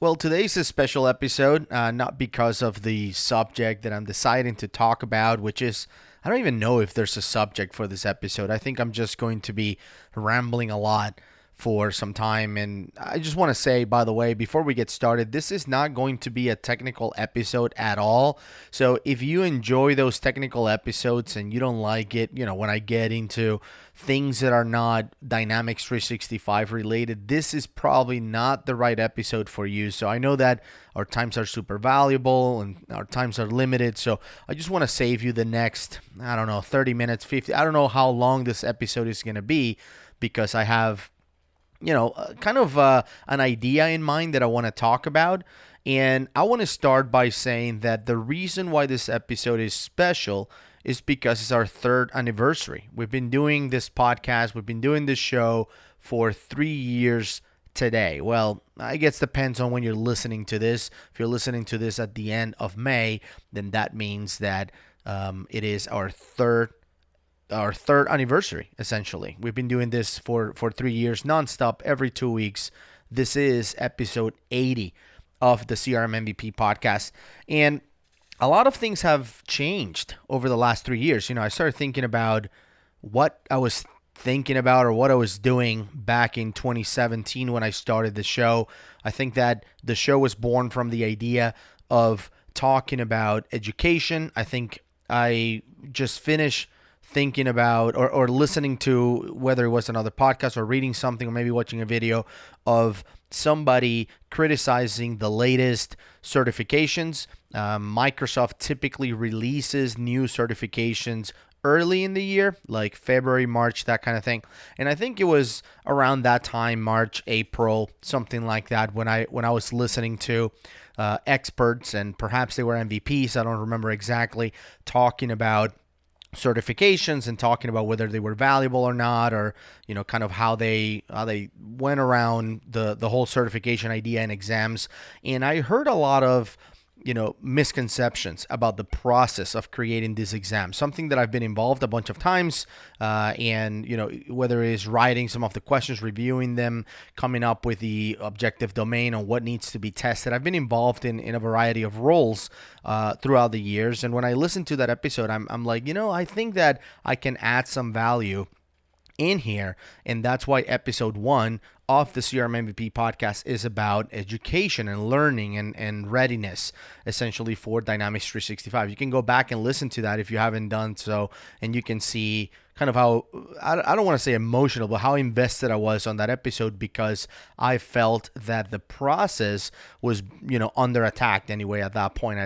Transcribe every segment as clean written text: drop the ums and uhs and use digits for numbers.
Well, today's a special episode, not because of the subject that I'm deciding to talk about, which is, I don't even know if there's a subject for this episode. I think I'm just going to be rambling a lot for some time. And I just want to say, by the way, before we get started, this is not going to be a technical episode at all. So if you enjoy those technical episodes and you don't like it, when I get into things that are not Dynamics 365 related, this is probably not the right episode for you. So I know that our times are super valuable and our times are limited. So I just want to save you the next, 30 minutes, 50. I don't know how long this episode is going to be because I have an idea in mind that I want to talk about. And I want to start by saying that the reason why this episode is special is because it's our third anniversary. We've been doing this podcast, we've been doing this show for 3 years today. Well, I guess depends on when you're listening to this. If you're listening to this at the end of May, then that means that it is our third anniversary, essentially. We've been doing this for 3 years nonstop, every 2 weeks. This is episode 80 of the CRM MVP podcast. And a lot of things have changed over the last 3 years. I started thinking about what I was thinking about or what I was doing back in 2017 when I started the show. I think that the show was born from the idea of talking about education. I think I just finished thinking about or listening to, whether it was another podcast or reading something or maybe watching a video of somebody criticizing the latest certifications. Microsoft typically releases new certifications early in the year, like February, March, that kind of thing. And I think it was around that time, March, April, something like that, when I was listening to experts, and perhaps they were MVPs, I don't remember exactly, talking about certifications and talking about whether they were valuable or not, or kind of how they went around the whole certification idea in exams. And I heard a lot of misconceptions about the process of creating these exams, something that I've been involved a bunch of times, and whether it is writing some of the questions, reviewing them, coming up with the objective domain on what needs to be tested. I've been involved in a variety of roles throughout the years, and when I listen to that episode, I'm like, I think that I can add some value in here, and that's why episode 1 of the CRM MVP podcast is about education and learning and readiness, essentially, for Dynamics 365. You can go back and listen to that if you haven't done so, and you can see kind of how, I don't want to say emotional, but how invested I was on that episode, because I felt that the process was, under attack anyway at that point.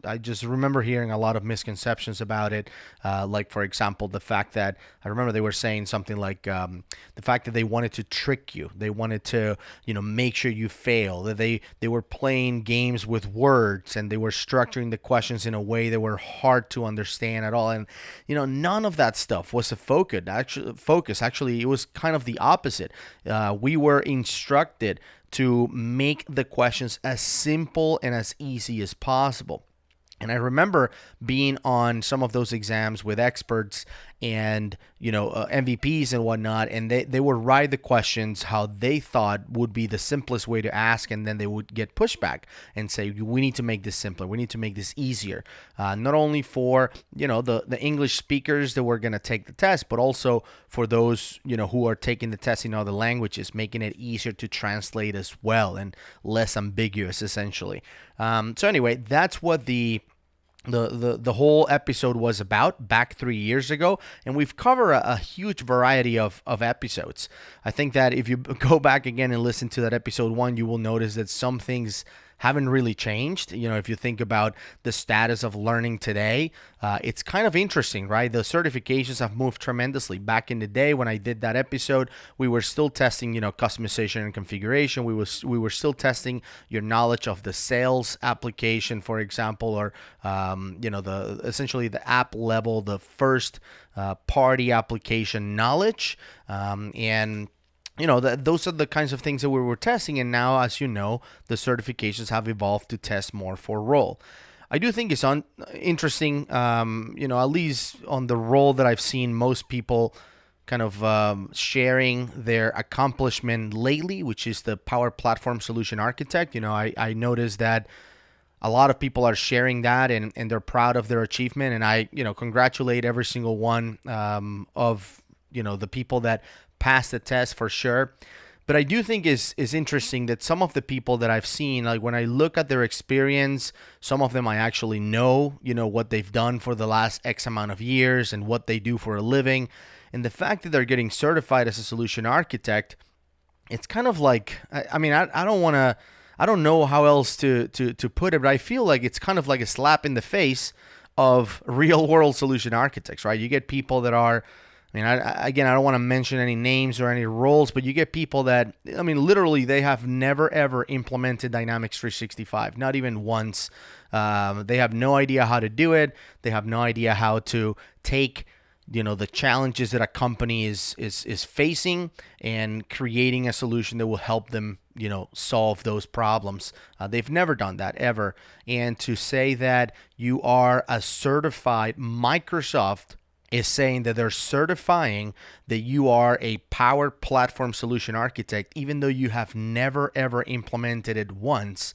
I just remember hearing a lot of misconceptions about it, like, for example, the fact that, I remember they were saying something like the fact that they wanted to trick you. They wanted to, make sure you fail, that they were playing games with words, and they were structuring the questions in a way that were hard to understand at all. And, none of that stuff was a focus. Actually, it was kind of the opposite. We were instructed to make the questions as simple and as easy as possible. And I remember being on some of those exams with experts and, MVPs and whatnot, and they would write the questions how they thought would be the simplest way to ask, and then they would get pushback and say, we need to make this simpler. We need to make this easier, not only for, the English speakers that were going to take the test, but also for those, who are taking the test in other languages, making it easier to translate as well and less ambiguous, essentially. So anyway, that's what the whole episode was about back 3 years ago, and we've covered a huge variety of episodes. I think that if you go back again and listen to that episode 1, you will notice that some things haven't really changed. If you think about the status of learning today, it's kind of interesting, right? The certifications have moved tremendously. Back in the day when I did that episode, we were still testing, customization and configuration. We were still testing your knowledge of the sales application, for example, or essentially the app level, the first party application knowledge, and those are the kinds of things that we were testing. And now, as you know, the certifications have evolved to test more for role. I do think it's interesting, at least on the role that I've seen most people kind of sharing their accomplishment lately, which is the Power Platform Solution Architect. I noticed that a lot of people are sharing that, and they're proud of their achievement. And I, congratulate every single one of, the people that passed the test for sure. But I do think is interesting that some of the people that I've seen, like when I look at their experience, some of them I actually know, what they've done for the last X amount of years and what they do for a living. And the fact that they're getting certified as a solution architect, it's kind of like, I don't want to, I don't know how else to put it, but I feel like it's kind of like a slap in the face of real world solution architects, right? You get people that are, I don't want to mention any names or any roles, but you get people that, literally they have never ever implemented Dynamics 365, not even once. They have no idea how to do it. They have no idea how to take the challenges that a company is facing and creating a solution that will help them solve those problems. They've never done that ever. And to say that you are a certified, Microsoft is saying that they're certifying that you are a Power Platform Solution Architect, even though you have never ever implemented it once.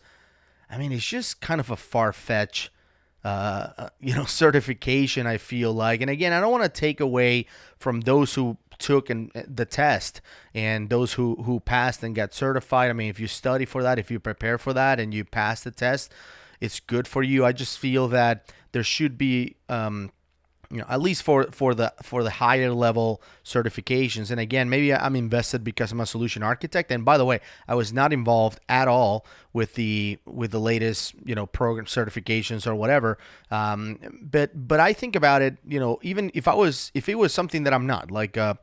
It's just kind of a far-fetched certification, I feel like. And again, I don't want to take away from those who took the test and those who passed and got certified. If you study for that, if you prepare for that and you pass the test, it's good for you. I just feel that there should be at least for the higher level certifications. And again, maybe I'm invested because I'm a solution architect. And by the way, I was not involved at all with the latest program certifications or whatever. But I think about it, even if it was something that I'm not, like a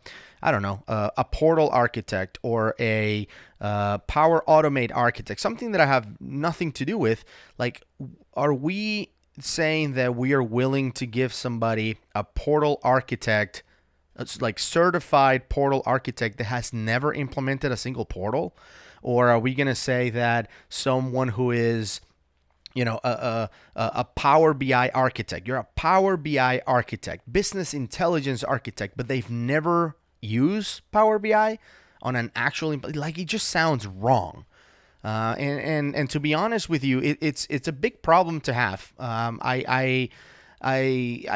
portal architect or a Power Automate architect, something that I have nothing to do with. Like, are we saying that we are willing to give somebody a portal architect, like certified portal architect that has never implemented a single portal? Or are we going to say that someone who is a Power BI architect, you're a Power BI architect, business intelligence architect, but they've never used Power BI on an actual, like, it just sounds wrong. And to be honest with you, it's a big problem to have. I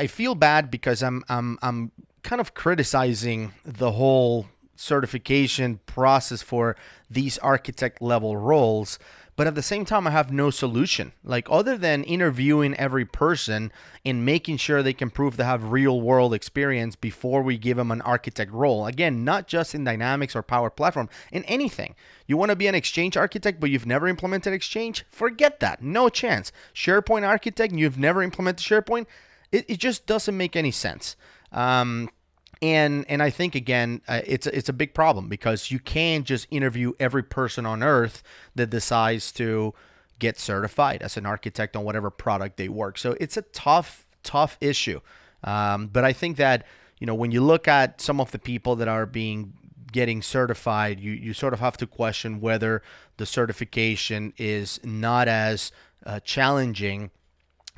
feel bad because I'm kind of criticizing the whole certification process for these architect level roles, but at the same time I have no solution. Like, other than interviewing every person and making sure they can prove they have real world experience before we give them an architect role. Again, not just in Dynamics or Power Platform, in anything. You want to be an Exchange architect, but you've never implemented Exchange? Forget that. No chance. SharePoint architect, and you've never implemented SharePoint? It just doesn't make any sense. And I think, again, it's a big problem because you can't just interview every person on earth that decides to get certified as an architect on whatever product they work. So it's a tough issue. But I think that, when you look at some of the people that are getting certified, you sort of have to question whether the certification is not as challenging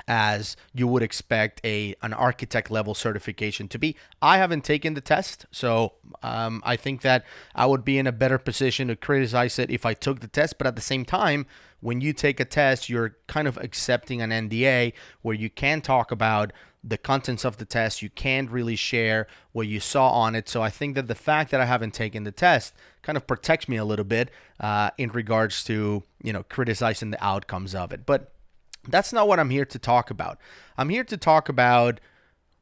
as you would expect an architect level certification to be. I haven't taken the test, so I think that I would be in a better position to criticize it if I took the test. But at the same time, when you take a test, you're kind of accepting an NDA where you can talk about the contents of the test. You can't really share what you saw on it. So I think that the fact that I haven't taken the test kind of protects me a little bit in regards to criticizing the outcomes of it. But that's not what I'm here to talk about. I'm here to talk about,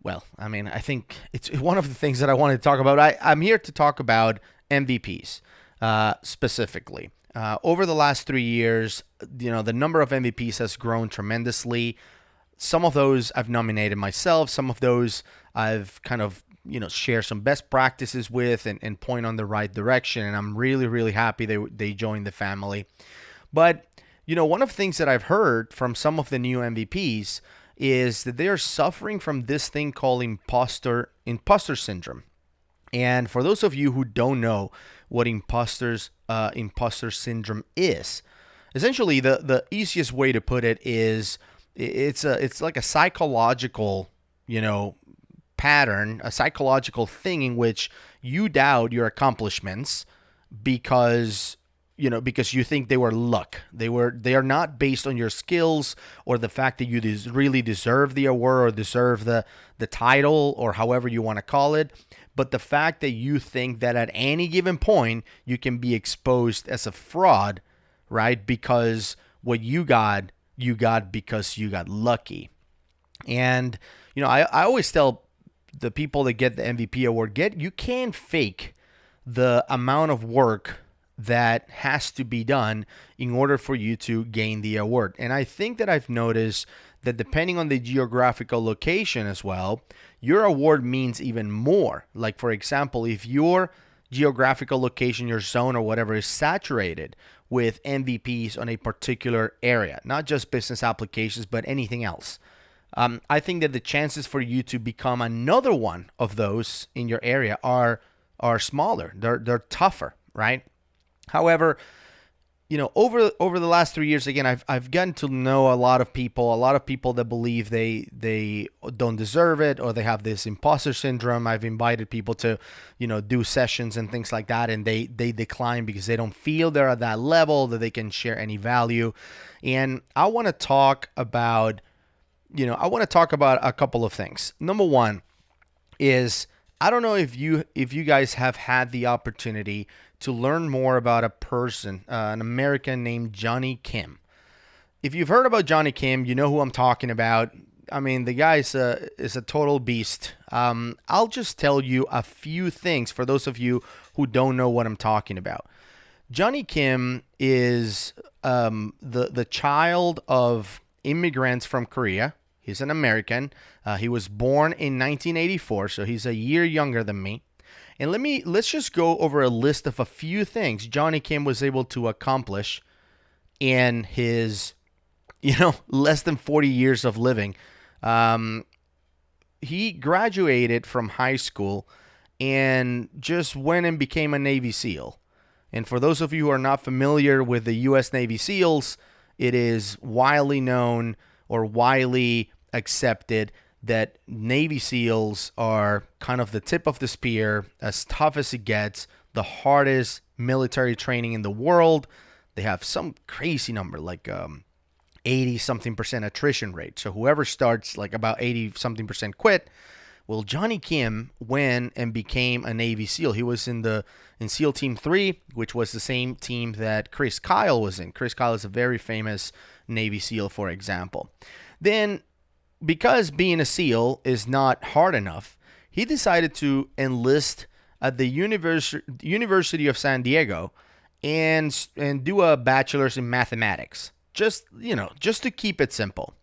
I think it's one of the things that I wanted to talk about. I'm here to talk about MVPs specifically. Over the last 3 years, the number of MVPs has grown tremendously. Some of those I've nominated myself. Some of those I've kind of, share some best practices with and point on the right direction. And I'm really, really happy they joined the family. But one of the things that I've heard from some of the new MVPs is that they are suffering from this thing called Impostor Syndrome. And for those of you who don't know what Impostor Syndrome is, essentially the easiest way to put it is it's like a psychological, pattern, a psychological thing in which you doubt your accomplishments because because you think they were luck. They are not based on your skills or the fact that you really deserve the award or deserve the title or however you want to call it, but the fact that you think that at any given point you can be exposed as a fraud, right? Because what you got because you got lucky. And I always tell the people that get the MVP award, you can't fake the amount of work that has to be done in order for you to gain the award. And I think that I've noticed that depending on the geographical location as well, your award means even more. Like, for example, if your geographical location, your zone or whatever is saturated with MVPs on a particular area, not just business applications, but anything else, I think that the chances for you to become another one of those in your area are smaller. They're tougher, right? However, over the last 3 years, again, I've gotten to know a lot of people that believe they don't deserve it or they have this imposter syndrome. I've invited people to, do sessions and things like that, and they decline because they don't feel they're at that level that they can share any value. And I want to talk about, a couple of things. Number one is, I don't know if you guys have had the opportunity to learn more about a person, an American named Johnny Kim. If you've heard about Johnny Kim, you know who I'm talking about. I mean, the guy is a total beast. I'll just tell you a few things for those of you who don't know what I'm talking about. Johnny Kim is the child of immigrants from Korea. He's an American. He was born in 1984, so he's a year younger than me. And let's just go over a list of a few things Johnny Kim was able to accomplish in his, less than 40 years of living. He graduated from high school and just went and became a Navy SEAL. And for those of you who are not familiar with the U.S. Navy SEALs, it is widely known or widely accepted that Navy SEALs are kind of the tip of the spear, as tough as it gets, the hardest military training in the world. They have some crazy number, like 80-something% attrition rate. So whoever starts, like about 80-something% quit. Well, Johnny Kim went and became a Navy SEAL. He was in SEAL Team 3, which was the same team that Chris Kyle was in. Chris Kyle is a very famous Navy SEAL, for example. Then, because being a SEAL is not hard enough, he decided to enlist at the University of San Diego and do a bachelor's in mathematics. Just to keep it simple.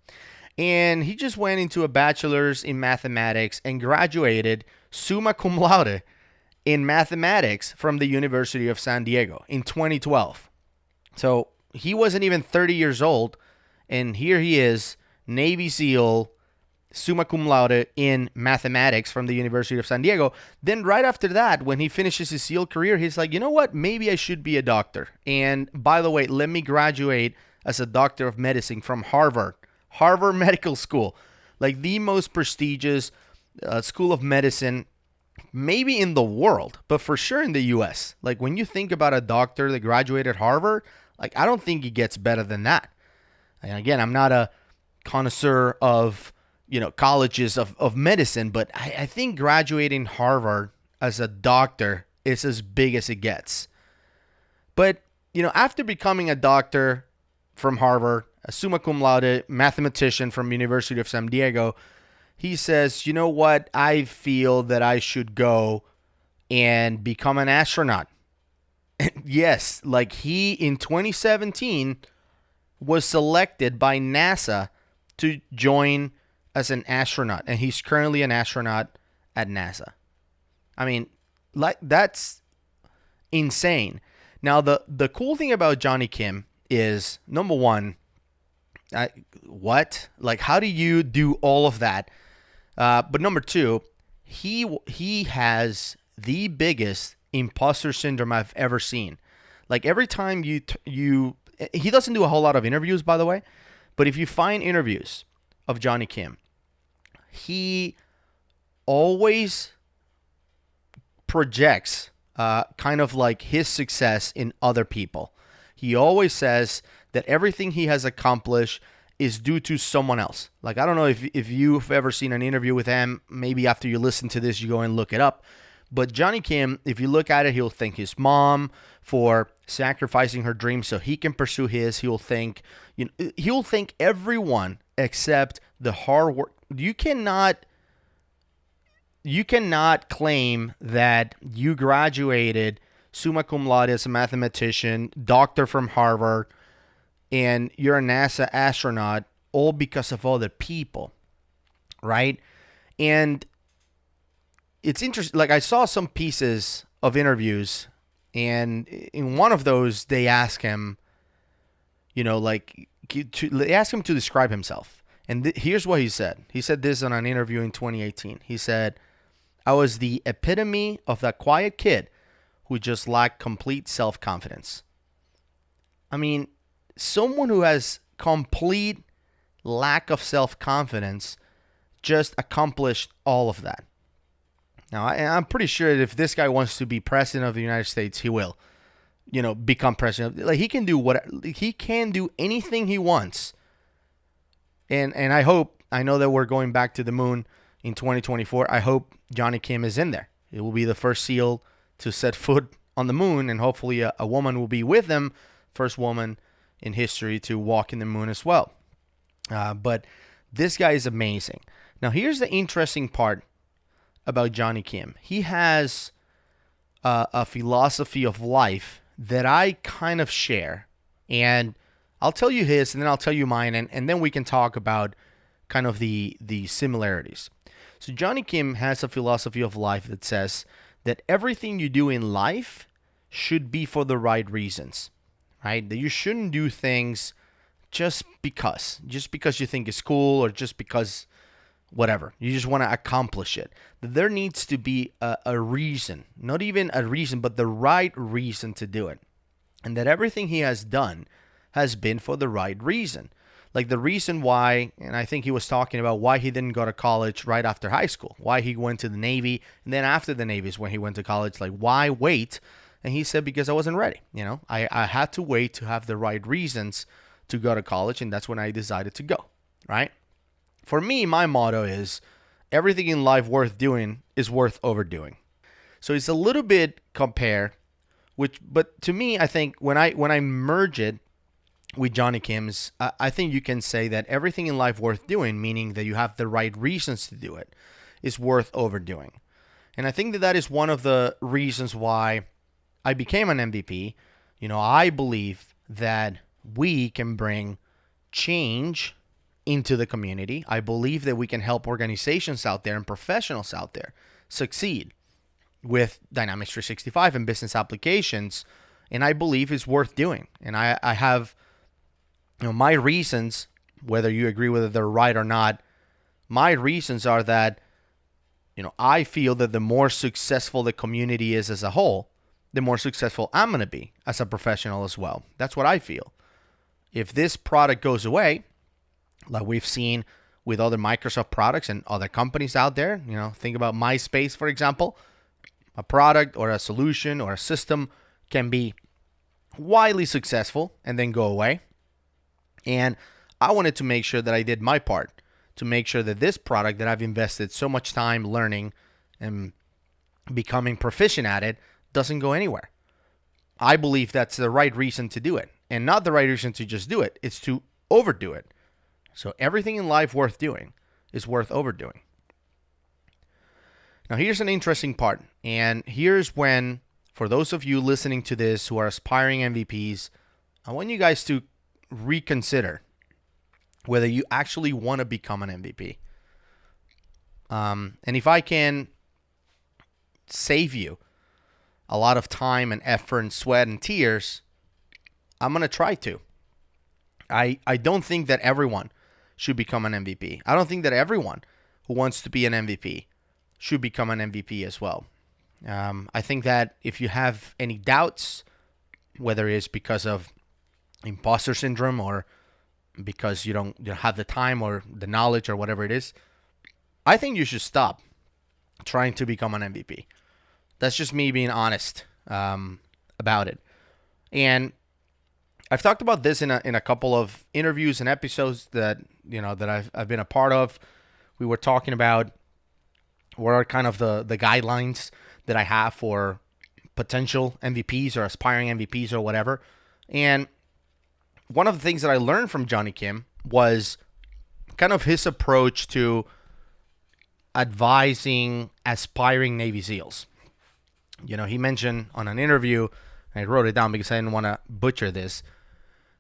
And he just went into a bachelor's in mathematics and graduated summa cum laude in mathematics from the University of San Diego in 2012. So he wasn't even 30 years old, and here he is, Navy SEAL, summa cum laude in mathematics from the University of San Diego. Then right after that, when he finishes his SEAL career, he's like, you know what? Maybe I should be a doctor. And by the way, let me graduate as a doctor of medicine from Harvard Medical School, like the most prestigious school of medicine, maybe in the world, but for sure in the U.S. Like, when you think about a doctor that graduated Harvard, like, I don't think it gets better than that. And again, I'm not a connoisseur of colleges of medicine, but I think graduating Harvard as a doctor is as big as it gets. But after becoming a doctor from Harvard, a summa cum laude mathematician from University of San Diego, he says, you know what? I feel that I should go and become an astronaut. Yes, like he in 2017 was selected by NASA to join as an astronaut, and he's currently an astronaut at NASA. I mean, like, that's insane. Now, the cool thing about Johnny Kim is, number one, what? Like, how do you do all of that? But number two, he has the biggest imposter syndrome I've ever seen. Like, every time he doesn't do a whole lot of interviews, by the way, but if you find interviews of Johnny Kim, he always projects kind of like his success in other people. He always says that everything he has accomplished is due to someone else. Like, I don't know if you've ever seen an interview with him. Maybe after you listen to this, you go and look it up. But Johnny Kim, if you look at it, he'll thank his mom for sacrificing her dreams so he can pursue his. He'll thank everyone except the hard work. You cannot claim that you graduated summa cum laude as a mathematician, doctor from Harvard, and you're a NASA astronaut all because of other people, right? And it's interesting. Like, I saw some pieces of interviews, and in one of those, they ask him, they ask him to describe himself. And here's what he said. He said this on an interview in 2018. He said, "I was the epitome of that quiet kid who just lacked complete self-confidence." I mean, someone who has complete lack of self-confidence just accomplished all of that. Now, I'm pretty sure that if this guy wants to be president of the United States, he will, become president. Like, he can do anything he wants. And I know that we're going back to the moon in 2024. I hope Johnny Kim is in there. It will be the first SEAL to set foot on the moon, and hopefully a woman will be with him, first woman in history to walk in the moon as well. But this guy is amazing. Now, here's the interesting part about Johnny Kim. He has a philosophy of life that I kind of share. And I'll tell you his, and then I'll tell you mine, and then we can talk about kind of the similarities. So Johnny Kim has a philosophy of life that says that everything you do in life should be for the right reasons, right? That you shouldn't do things just because you think it's cool, or just because whatever. You just want to accomplish it. There needs to be a reason, not even a reason, but the right reason to do it. And that everything he has done has been for the right reason. Like the reason why, and I think he was talking about why he didn't go to college right after high school, why he went to the Navy, and then after the Navy is when he went to college. Like, why wait? And he said, because I wasn't ready. I had to wait to have the right reasons to go to college, and that's when I decided to go, right? For me, my motto is everything in life worth doing is worth overdoing. So it's a little bit compare, but to me, I think when I merge it with Johnny Kim's, I think you can say that everything in life worth doing, meaning that you have the right reasons to do it, is worth overdoing. And I think that is one of the reasons why I became an MVP. I believe that we can bring change into the community. I believe that we can help organizations out there and professionals out there succeed with Dynamics 365 and business applications. And I believe it's worth doing. And I have my reasons, whether you agree whether they're right or not, my reasons are that, I feel that the more successful the community is as a whole, the more successful I'm going to be as a professional as well. That's what I feel. If this product goes away, like we've seen with other Microsoft products and other companies out there, think about MySpace, for example. A product or a solution or a system can be widely successful and then go away. And I wanted to make sure that I did my part to make sure that this product that I've invested so much time learning and becoming proficient at it doesn't go anywhere. I believe that's the right reason to do it, and not the right reason to just do it. It's to overdo it. So everything in life worth doing is worth overdoing. Now here's an interesting part, and here's when, for those of you listening to this who are aspiring MVPs, I want you guys to reconsider whether you actually want to become an MVP. And if I can save you a lot of time and effort and sweat and tears, I'm going to try to. I don't think that everyone should become an MVP. I don't think that everyone who wants to be an MVP should become an MVP as well. I think that if you have any doubts, whether it's because of Impostor Syndrome or because you don't have the time or the knowledge or whatever it is, I think you should stop. trying to become an MVP. That's just me being honest about it. And I've talked about this in a couple of interviews and episodes that I've been a part of. We were talking about what are kind of the guidelines that I have for potential MVPs or aspiring MVPs or whatever. And one of the things that I learned from Johnny Kim was kind of his approach to advising aspiring Navy SEALs. He mentioned on an interview, and I wrote it down because I didn't want to butcher this.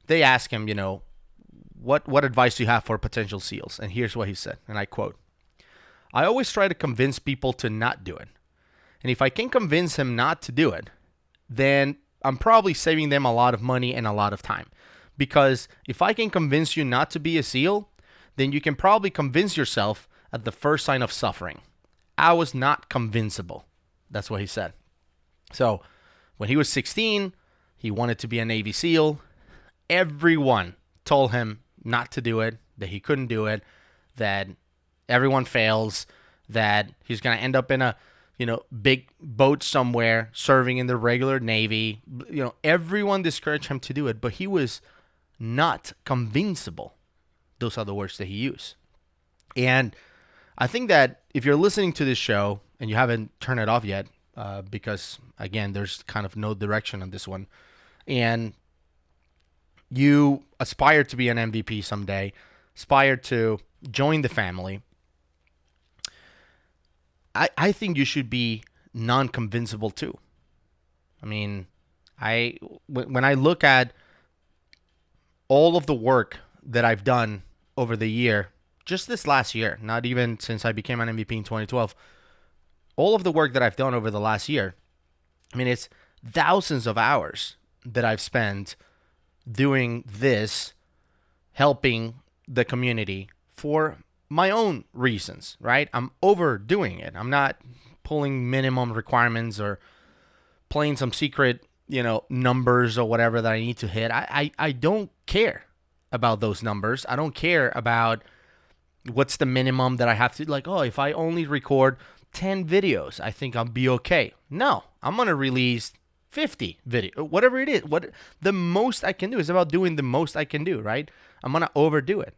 They asked him, what advice do you have for potential SEALs? And here's what he said, and I quote, "I always try to convince people to not do it. And if I can convince them not to do it, then I'm probably saving them a lot of money and a lot of time. Because if I can convince you not to be a SEAL, then you can probably convince yourself at the first sign of suffering. I was not convincible." That's what he said. So when he was 16, he wanted to be a Navy SEAL. Everyone told him not to do it, that he couldn't do it, that everyone fails, that he's going to end up in a big boat somewhere serving in the regular Navy. Everyone discouraged him to do it, but he was not convincible. Those are the words that he used. And I think that if you're listening to this show and you haven't turned it off yet, because again, there's kind of no direction on this one, and you aspire to be an MVP someday, aspire to join the family, I think you should be non-convincible too. I mean, when I look at all of the work that I've done over the year, just this last year, not even since I became an MVP in 2012, all of the work that I've done over the last year, I mean, it's thousands of hours that I've spent doing this, helping the community for my own reasons, right? I'm overdoing it. I'm not pulling minimum requirements or playing some secret, numbers or whatever that I need to hit. I don't care about those numbers. I don't care about what's the minimum that I have to, if I only record 10 videos, I think I'll be okay. No, I'm going to release 50 video, whatever it is. What the most I can do is about doing the most I can do, right? I'm going to overdo it.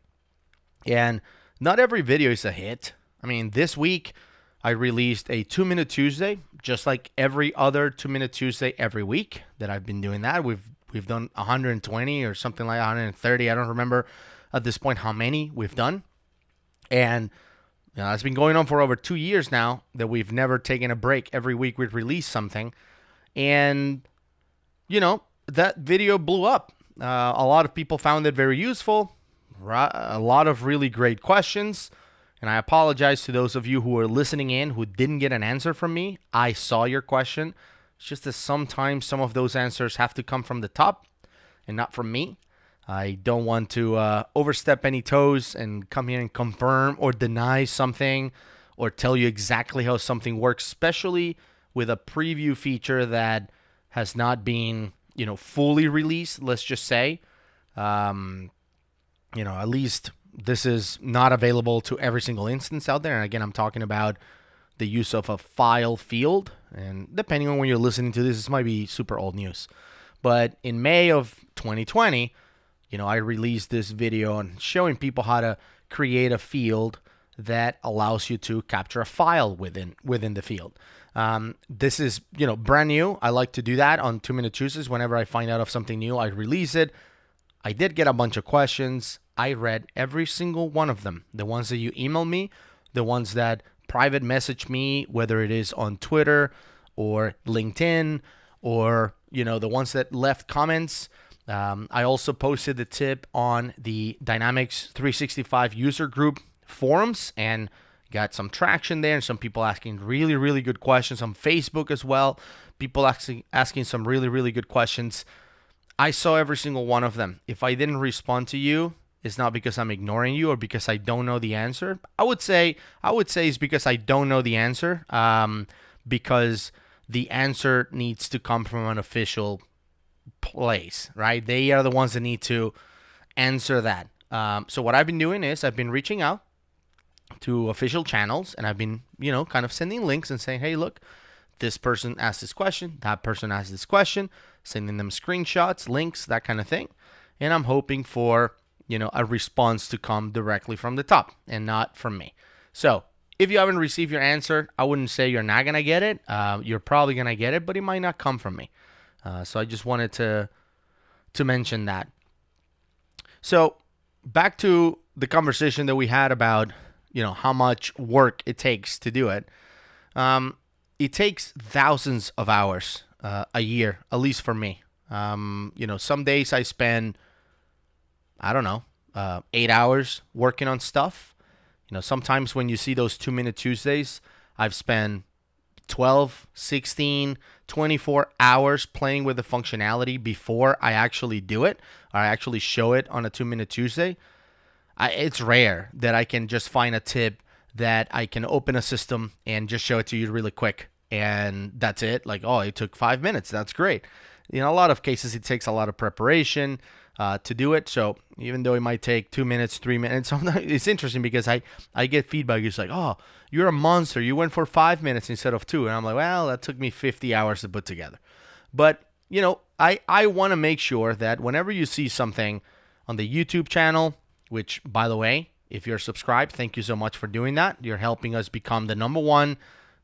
And not every video is a hit. I mean, this week I released a 2-Minute Tuesday, just like every other 2-Minute Tuesday every week that I've been doing that. We've done 120 or something like 130. I don't remember at this point how many we've done. And it's been going on for over 2 years now that we've never taken a break. Every week we've released something. And, that video blew up. A lot of people found it very useful. A lot of really great questions. And I apologize to those of you who are listening in who didn't get an answer from me. I saw your question. It's just that sometimes some of those answers have to come from the top and not from me. I don't want to overstep any toes and come here and confirm or deny something or tell you exactly how something works, especially with a preview feature that has not been, fully released, let's just say. At least this is not available to every single instance out there. And again, I'm talking about the use of a file field. And depending on when you're listening to this might be super old news. But in May of 2020, I released this video on showing people how to create a field that allows you to capture a file within the field. This is, brand new. I like to do that on 2-Minute Tuesdays. Whenever I find out of something new, I release it. I did get a bunch of questions. I read every single one of them. The ones that you email me, the ones that private message me, whether it is on Twitter or LinkedIn, or, the ones that left comments. I also posted the tip on the Dynamics 365 user group forums and got some traction there, and some people asking really, really good questions on Facebook as well. People asking some really, really good questions. I saw every single one of them. If I didn't respond to you, it's not because I'm ignoring you or because I don't know the answer. I would say it's because I don't know the answer, because the answer needs to come from an official place, right? They are the ones that need to answer that. So what I've been doing is I've been reaching out to official channels, and I've been, kind of sending links and saying, hey, look, this person asked this question, that person asked this question, sending them screenshots, links, that kind of thing. And I'm hoping for, a response to come directly from the top and not from me. So if you haven't received your answer, I wouldn't say you're not going to get it. You're probably going to get it, but it might not come from me. So I just wanted to mention that. So back to the conversation that we had about, how much work it takes to do it. It takes thousands of hours a year, at least for me. Some days I spend, 8 hours working on stuff. Sometimes when you see those 2-minute Tuesdays, I've spent 12, 16, 24 hours playing with the functionality before I actually do it, or I actually show it on a 2-minute Tuesday. It's rare that I can just find a tip that I can open a system and just show it to you really quick. And that's it. Like, oh, it took 5 minutes. That's great. A lot of cases, it takes a lot of preparation to do it. So even though it might take 2 minutes, 3 minutes, sometimes it's interesting because I get feedback. It's like, oh, you're a monster. You went for 5 minutes instead of 2. And I'm like, well, that took me 50 hours to put together. But, I want to make sure that whenever you see something on the YouTube channel, which, by the way, if you're subscribed, thank you so much for doing that. You're helping us become the number one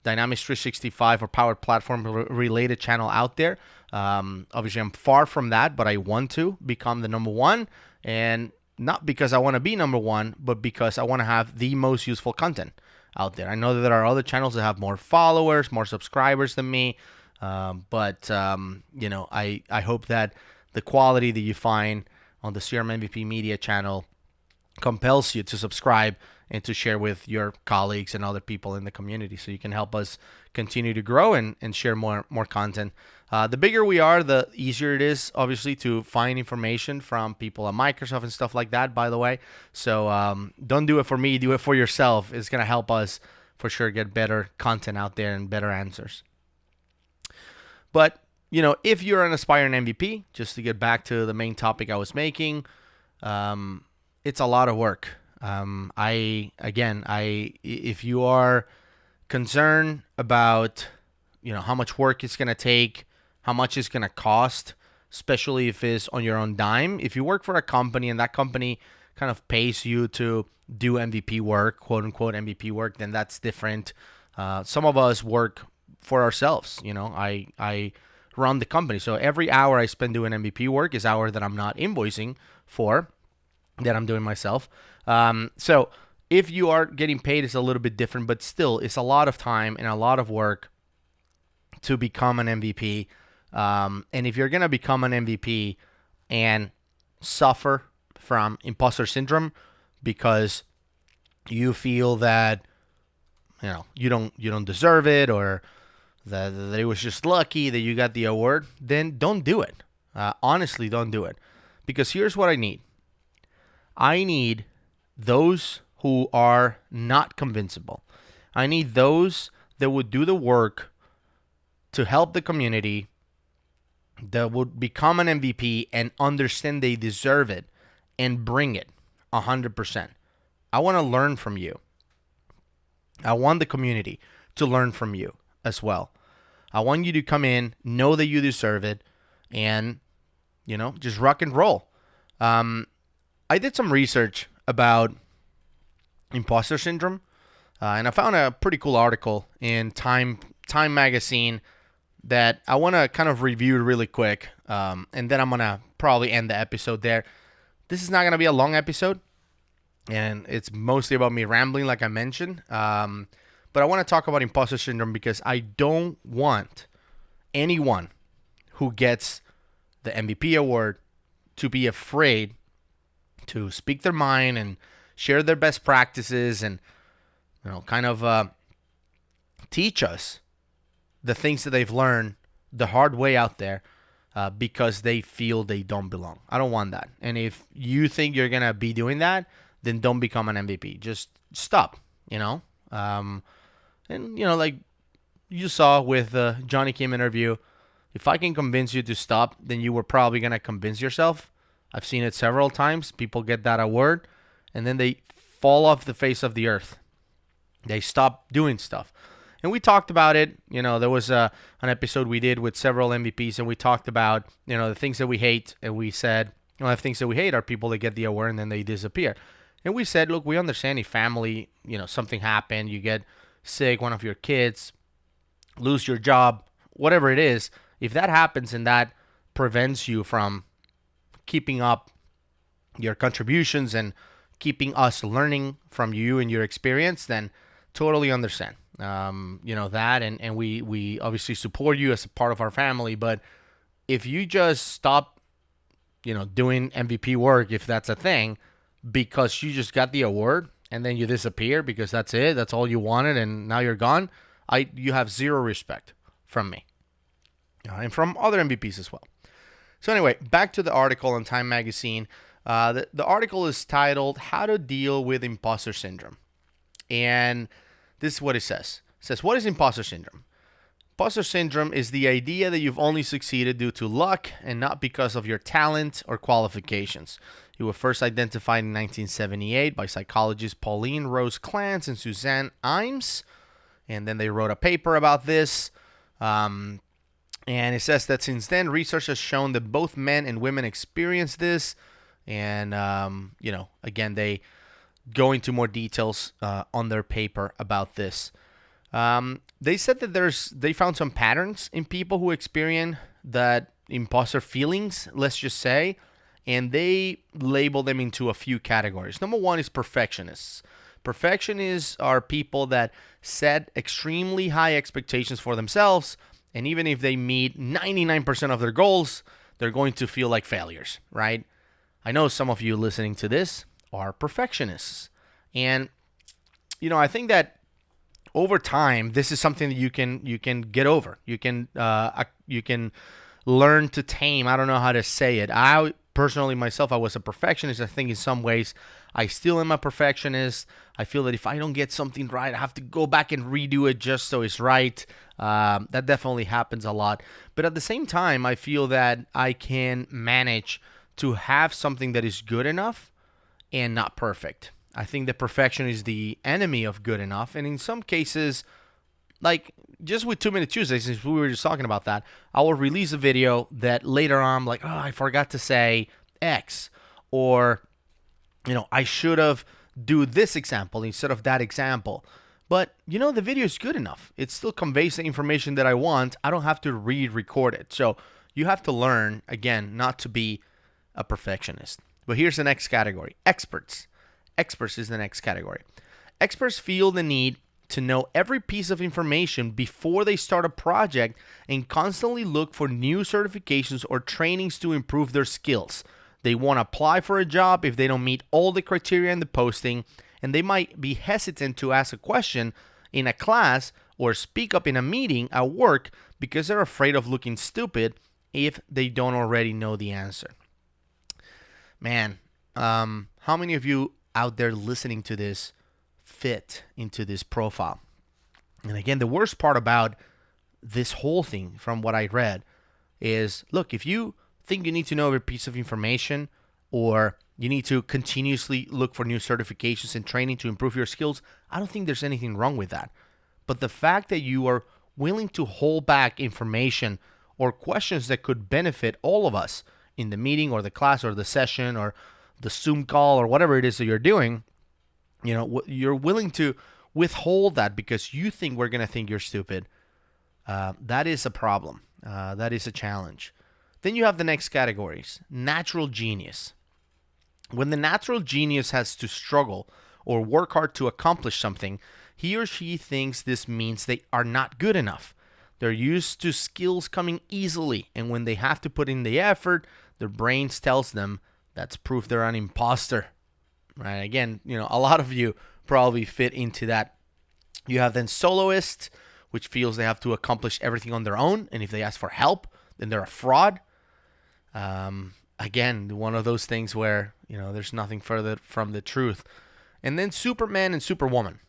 Dynamics 365 or Power Platform related channel out there. Obviously, I'm far from that, but I want to become the number one. And not because I want to be number one, but because I want to have the most useful content out there. I know that there are other channels that have more followers, more subscribers than me. But I hope that the quality that you find on the CRM MVP Media channel compels you to subscribe and to share with your colleagues and other people in the community so you can help us continue to grow and share more content. The bigger we are, the easier it is, obviously, to find information from people at Microsoft and stuff like that, by the way. So don't do it for me. Do it for yourself. It's going to help us for sure get better content out there and better answers. But, if you're an aspiring MVP, just to get back to the main topic I was making, it's a lot of work. If you are concerned about, how much work it's going to take, how much it's going to cost, especially if it's on your own dime. If you work for a company and that company kind of pays you to do MVP work, quote unquote MVP work, then that's different. Some of us work for ourselves. I run the company. So every hour I spend doing MVP work is hour that I'm not invoicing for, that I'm doing myself. So if you are getting paid, it's a little bit different, but still it's a lot of time and a lot of work to become an MVP. And if you're going to become an MVP and suffer from imposter syndrome because you feel that, you don't deserve it, or that it was just lucky that you got the award, then don't do it. Honestly, don't do it. Because here's what I need. I need those who are not convincible. I need those that would do the work to help the community, that would become an MVP and understand they deserve it and bring it 100%. I want to learn from you. I want the community to learn from you as well. I want you to come in, know that you deserve it, and, just rock and roll. I did some research about imposter syndrome, and I found a pretty cool article in Time magazine that I want to kind of review really quick, and then I'm going to probably end the episode there. This is not going to be a long episode, and it's mostly about me rambling like I mentioned, but I want to talk about imposter syndrome because I don't want anyone who gets the MVP award to be afraid to speak their mind and share their best practices and, kind of teach us the things that they've learned the hard way out there because they feel they don't belong. I don't want that. And if you think you're going to be doing that, then don't become an MVP. Just stop, like you saw with the Johnny Kim interview, if I can convince you to stop, then you were probably going to convince yourself. I've seen it several times. People get that award, and then they fall off the face of the earth They stop doing stuff. And we talked about it. There was an episode we did with several MVPs, and we talked about, the things that we hate. And we said, the things that we hate are people that get the award and then they disappear. And we said, look, we understand if family, something happened, you get sick, one of your kids, lose your job, whatever it is. If that happens and that prevents you from keeping up your contributions and keeping us learning from you and your experience, then totally understand. That, and we obviously support you as a part of our family. But if you just stop, doing MVP work, if that's a thing, because you just got the award and then you disappear because that's it, that's all you wanted, and now you're gone, you have zero respect from me, and from other MVPs as well. So anyway, back to the article on Time Magazine. The article is titled "How to Deal with Imposter Syndrome," and this is what it says. It says, what is imposter syndrome? Imposter syndrome is the idea that you've only succeeded due to luck and not because of your talent or qualifications. It was first identified in 1978 by psychologists Pauline Rose Clance and Suzanne Imes. And then they wrote a paper about this. And it says that since then, research has shown that both men and women experience this. And, again, they go into more details on their paper about this. They said that they found some patterns in people who experience that imposter feelings, let's just say, and they label them into a few categories. Number one is perfectionists. Perfectionists are people that set extremely high expectations for themselves, and even if they meet 99% of their goals, they're going to feel like failures, right? I know some of you listening to this are perfectionists. And, I think that over time, this is something that you can get over. You can learn to tame. I don't know how to say it. I personally, myself, I was a perfectionist. I think in some ways I still am a perfectionist. I feel that if I don't get something right, I have to go back and redo it just so it's right. That definitely happens a lot. But at the same time, I feel that I can manage to have something that is good enough and not perfect. I think that perfection is the enemy of good enough. And in some cases, like just with 2 Minute Tuesdays, since we were just talking about that, I will release a video that later on I'm like, oh, I forgot to say X. Or, I should have do this example instead of that example. But, the video is good enough. It still conveys the information that I want. I don't have to re-record it. So you have to learn, again, not to be a perfectionist. But here's the next category. Experts. Experts is the next category. Experts feel the need to know every piece of information before they start a project and constantly look for new certifications or trainings to improve their skills. They want to apply for a job if they don't meet all the criteria in the posting, and they might be hesitant to ask a question in a class or speak up in a meeting at work because they're afraid of looking stupid if they don't already know the answer. Man, how many of you out there listening to this fit into this profile? And again, the worst part about this whole thing from what I read is, look, if you think you need to know every piece of information or you need to continuously look for new certifications and training to improve your skills, I don't think there's anything wrong with that. But the fact that you are willing to hold back information or questions that could benefit all of us in the meeting or the class or the session or the Zoom call or whatever it is that you're doing, you're willing to withhold that because you think we're going to think you're stupid. That is a problem. That is a challenge. Then you have the next categories. Natural genius. When the natural genius has to struggle or work hard to accomplish something, he or she thinks this means they are not good enough. They're used to skills coming easily, and when they have to put in the effort, their brains tells them that's proof they're an imposter. Right? Again, a lot of you probably fit into that. You have then soloists, which feels they have to accomplish everything on their own, and if they ask for help, then they're a fraud. Again, one of those things where, there's nothing further from the truth. And then Superman and Superwoman.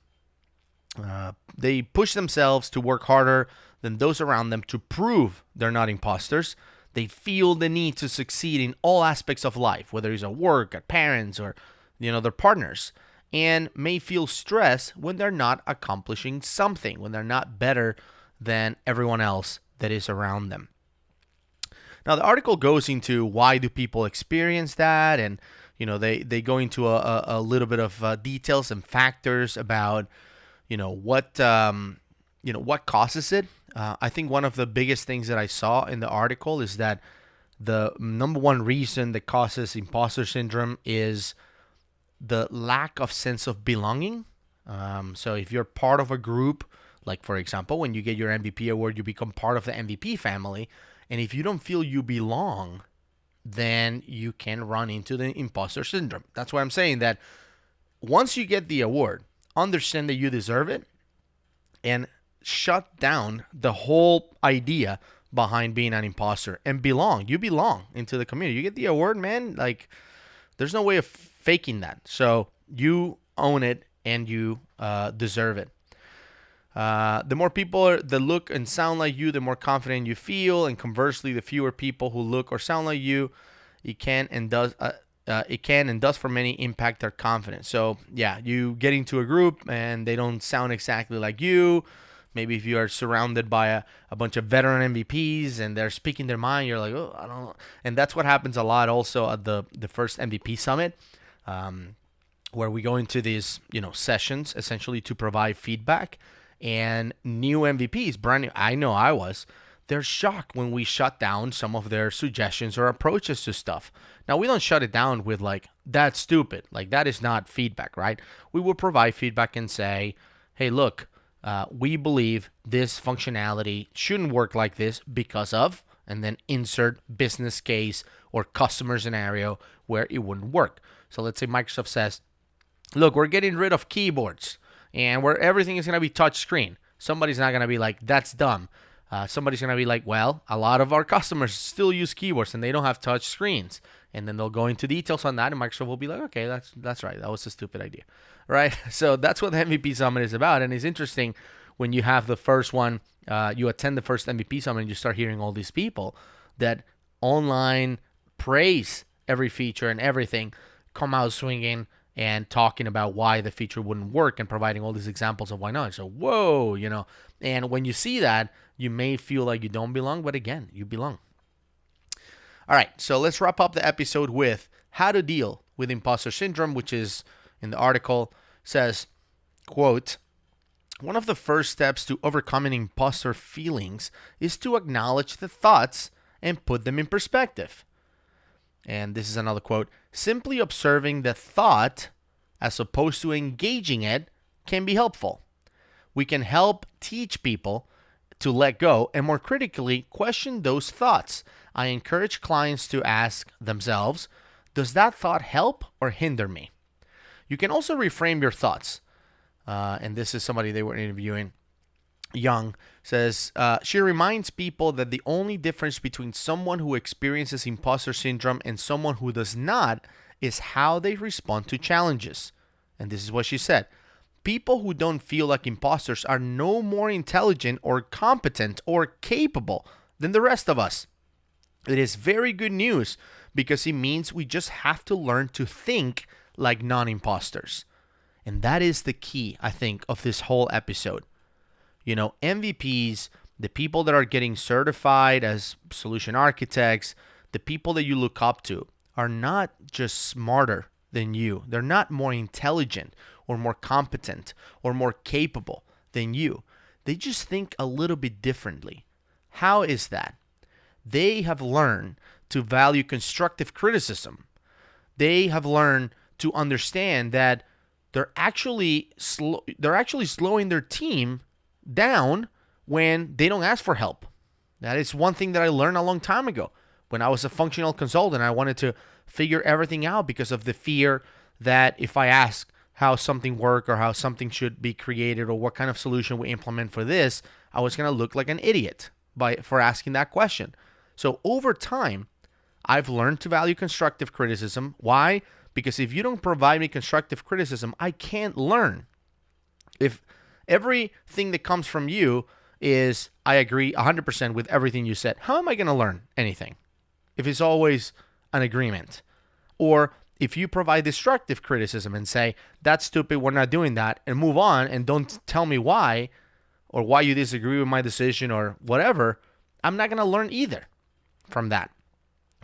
They push themselves to work harder than those around them to prove they're not imposters. They feel the need to succeed in all aspects of life, whether it's at work, at parents, or, their partners. and may feel stress when they're not accomplishing something, when they're not better than everyone else that is around them. Now, the article goes into why do people experience that, and they go into a little bit of details and factors about what causes it. I think one of the biggest things that I saw in the article is that the number one reason that causes imposter syndrome is the lack of sense of belonging. So if you're part of a group, like for example, when you get your MVP award, you become part of the MVP family. And if you don't feel you belong, then you can run into the imposter syndrome. That's why I'm saying that once you get the award, understand that you deserve it and shut down the whole idea behind being an imposter and belong. You belong into the community. You get the award, man. Like, there's no way of faking that. So you own it and you deserve it. The more people that look and sound like you, the more confident you feel. And conversely, the fewer people who look or sound like you, it can and does for many impact their confidence. So yeah, you get into a group and they don't sound exactly like you. Maybe if you are surrounded by a bunch of veteran MVPs and they're speaking their mind, you're like, oh, I don't know. And that's what happens a lot also at the first MVP summit, where we go into these sessions essentially to provide feedback. And new MVPs, brand new, I know I was, they're shocked when we shut down some of their suggestions or approaches to stuff. Now, we don't shut it down with like, that's stupid. Like, that is not feedback, right? We will provide feedback and say, hey, look, we believe this functionality shouldn't work like this because of, and then insert business case or customer scenario where it wouldn't work. So let's say Microsoft says, look, we're getting rid of keyboards and where everything is going to be touch screen. Somebody's not going to be like, that's dumb. Somebody's going to be like, well, a lot of our customers still use keyboards and they don't have touch screens. And then they'll go into details on that, and Microsoft will be like, okay, that's right. That was a stupid idea, right? So that's what the MVP Summit is about. And it's interesting when you have the first one, you attend the first MVP Summit and you start hearing all these people that online praise every feature and everything, come out swinging and talking about why the feature wouldn't work and providing all these examples of why not. So, whoa, and when you see that, you may feel like you don't belong, but again, you belong. All right, so let's wrap up the episode with how to deal with imposter syndrome, which is in the article says, quote, one of the first steps to overcoming imposter feelings is to acknowledge the thoughts and put them in perspective. And this is another quote, simply observing the thought as opposed to engaging it can be helpful. We can help teach people to let go and more critically question those thoughts. I encourage clients to ask themselves, does that thought help or hinder me? You can also reframe your thoughts. And this is somebody they were interviewing. Young says, she reminds people that the only difference between someone who experiences imposter syndrome and someone who does not is how they respond to challenges. And this is what she said. People who don't feel like imposters are no more intelligent or competent or capable than the rest of us. It is very good news because it means we just have to learn to think like non-imposters. And that is the key, I think, of this whole episode. MVPs, the people that are getting certified as solution architects, the people that you look up to are not just smarter than you. They're not more intelligent or more competent or more capable than you. They just think a little bit differently. How is that? They have learned to value constructive criticism. They have learned to understand that they're actually slowing their team down when they don't ask for help. That is one thing that I learned a long time ago. When I was a functional consultant, I wanted to figure everything out because of the fear that if I ask how something works or how something should be created or what kind of solution we implement for this, I was going to look like an idiot for asking that question. So over time, I've learned to value constructive criticism. Why? Because if you don't provide me constructive criticism, I can't learn. If everything that comes from you is, I agree 100% with everything you said, how am I going to learn anything? If it's always an agreement. Or if you provide destructive criticism and say, that's stupid, we're not doing that, and move on and don't tell me why or why you disagree with my decision or whatever, I'm not going to learn either from that.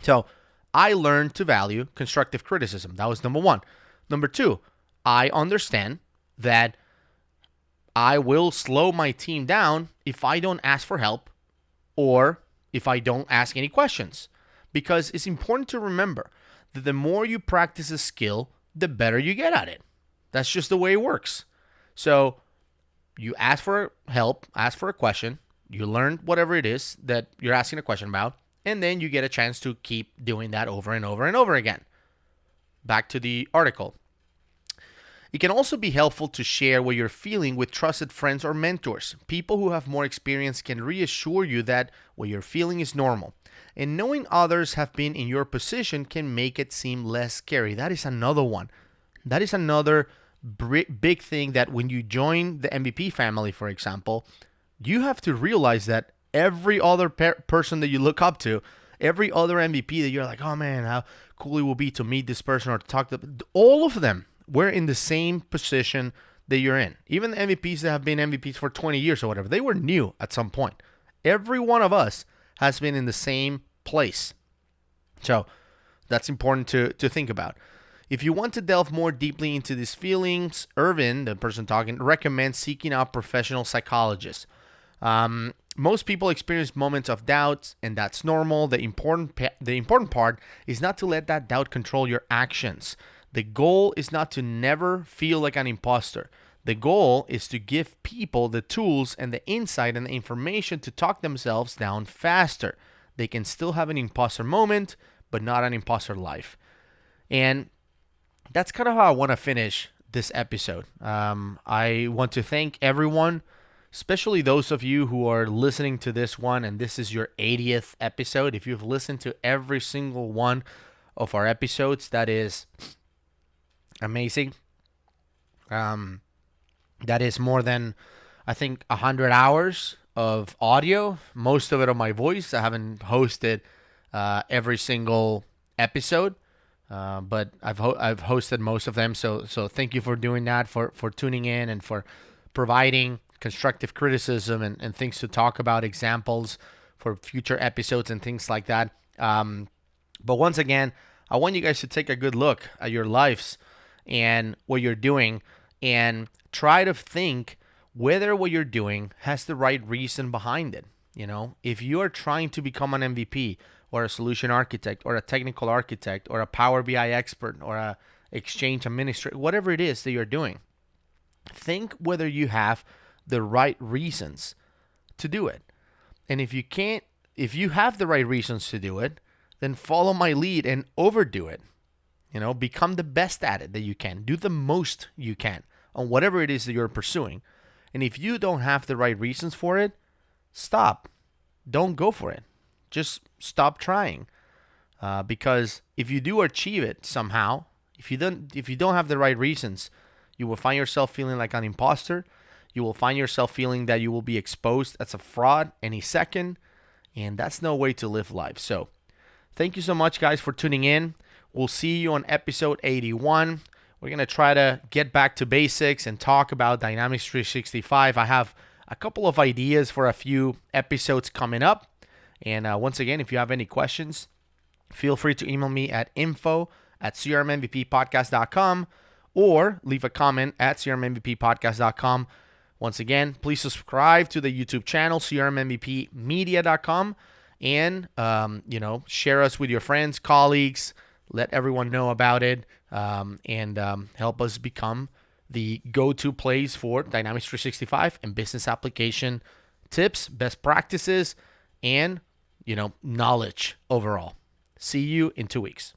So I learned to value constructive criticism. That was number one. Number two, I understand that I will slow my team down if I don't ask for help or if I don't ask any questions. Because it's important to remember that the more you practice a skill, the better you get at it. That's just the way it works. So you ask for help, ask for a question, you learn whatever it is that you're asking a question about, and then you get a chance to keep doing that over and over and over again. Back to the article. It can also be helpful to share what you're feeling with trusted friends or mentors. People who have more experience can reassure you that what you're feeling is normal. And knowing others have been in your position can make it seem less scary. That is another one. That is another big thing that when you join the MVP family, for example, you have to realize that every other person that you look up to, every other MVP that you're like, oh man, how cool it will be to meet this person or to talk to them, all of them were in the same position that you're in. Even the MVPs that have been MVPs for 20 years or whatever, they were new at some point. Every one of us has been in the same place. So that's important to think about. If you want to delve more deeply into these feelings, Irvin, the person talking, recommends seeking out professional psychologists. Most people experience moments of doubt, and that's normal. The important part is not to let that doubt control your actions. The goal is not to never feel like an imposter. The goal is to give people the tools and the insight and the information to talk themselves down faster. They can still have an imposter moment, but not an imposter life. And that's kind of how I want to finish this episode. I want to thank everyone, especially those of you who are listening to this one, and this is your 80th episode. If you've listened to every single one of our episodes, that is amazing. That is more than, I think, 100 hours of audio, most of it on my voice. I haven't hosted every single episode, but I've hosted most of them. So thank you for doing that, for tuning in, and for providing constructive criticism and things to talk about, examples for future episodes and things like that. But once again, I want you guys to take a good look at your lives and what you're doing, and try to think whether what you're doing has the right reason behind it. You know, if you are trying to become an MVP or a solution architect or a technical architect or a Power BI expert or a exchange administrator, whatever it is that you're doing, think whether you have the right reasons to do it. And if you have the right reasons to do it, then follow my lead and overdo it. You know, become the best at it that you can. Do the most you can on whatever it is that you're pursuing. And if you don't have the right reasons for it, stop. Don't go for it. Just stop trying. Because if you do achieve it somehow, if you don't have the right reasons, you will find yourself feeling like an imposter. You will find yourself feeling that you will be exposed as a fraud any second. And that's no way to live life. So thank you so much, guys, for tuning in. We'll see you on episode 81. We're going to try to get back to basics and talk about Dynamics 365. I have a couple of ideas for a few episodes coming up. And once again, if you have any questions, feel free to email me at info@crmmvppodcast.com or leave a comment at crmmvppodcast.com. Once again, please subscribe to the YouTube channel, crmmvpmedia.com, and share us with your friends, colleagues. Let everyone know about it, and help us become the go-to place for Dynamics 365 and business application tips, best practices, and knowledge overall. See you in 2 weeks.